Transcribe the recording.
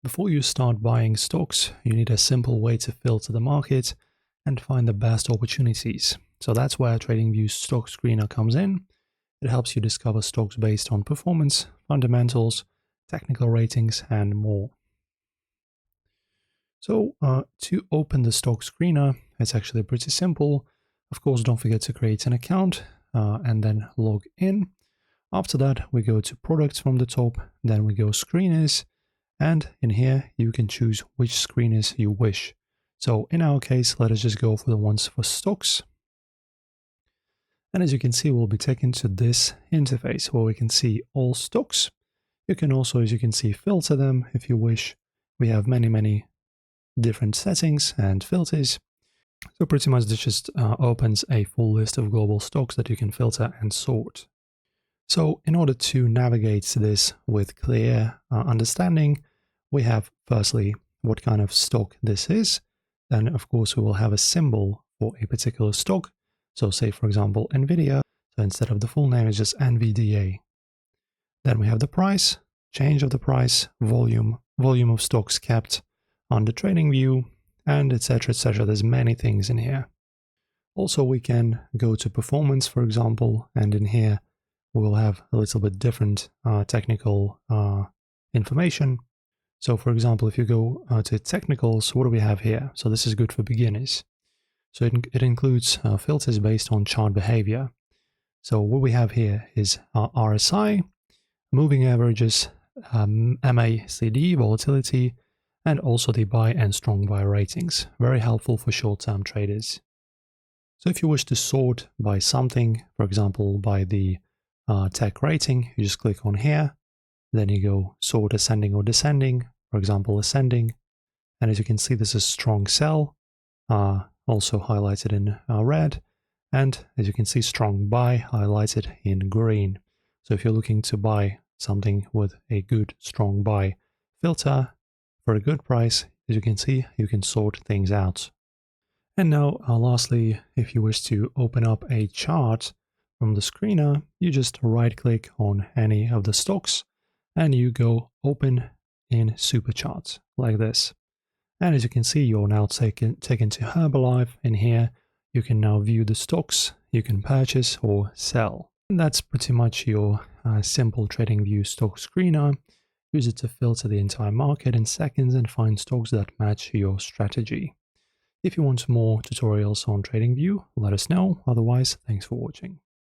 Before you start buying stocks, you need a simple way to filter the market and find the best opportunities. So that's where TradingView's stock screener comes in. It helps you discover stocks based on performance, fundamentals, technical ratings, and more. So to open the stock screener, it's actually pretty simple. Of course, don't forget to create an account and then log in. After that, we go to products from the top, then we go screeners, and in here you can choose which screeners you wish. So in our case, let us just go for the ones for stocks. And as you can see, we'll be taken to this interface where we can see all stocks. You can also, as you can see, filter them if you wish. We have many different settings and filters. So pretty much this just opens a full list of global stocks that you can filter and sort. So in order to navigate this with clear understanding, we have firstly what kind of stock this is. Then of course we will have a symbol for a particular stock. So say for example NVIDIA, so instead of the full name it's just NVDA. Then we have the price, change of the price, volume of stocks kept on the TradingView, and etc. etc. There's many things in here. Also we can go to performance, for example, and in here we will have a little bit different technical information. So for example, if you go to technicals, what do we have here? So this is good for beginners. So it includes filters based on chart behavior. So what we have here is RSI, moving averages, MACD, volatility, and also the buy and strong buy ratings. Very helpful for short-term traders. So if you wish to sort by something, for example, by the tech rating, you just click on here. Then you go sort ascending or descending, for example, ascending. And as you can see, this is strong sell, also highlighted in red. And as you can see, strong buy highlighted in green. So if you're looking to buy something with a good strong buy filter for a good price, as you can see, you can sort things out. And now, lastly, if you wish to open up a chart from the screener, you just right-click on any of the stocks and you go open in Supercharts like this. And as you can see, you're now taken to Herbalife. In here, you can now view the stocks you can purchase or sell. And that's pretty much your simple TradingView stock screener. Use it to filter the entire market in seconds and find stocks that match your strategy. If you want more tutorials on TradingView, let us know. Otherwise, thanks for watching.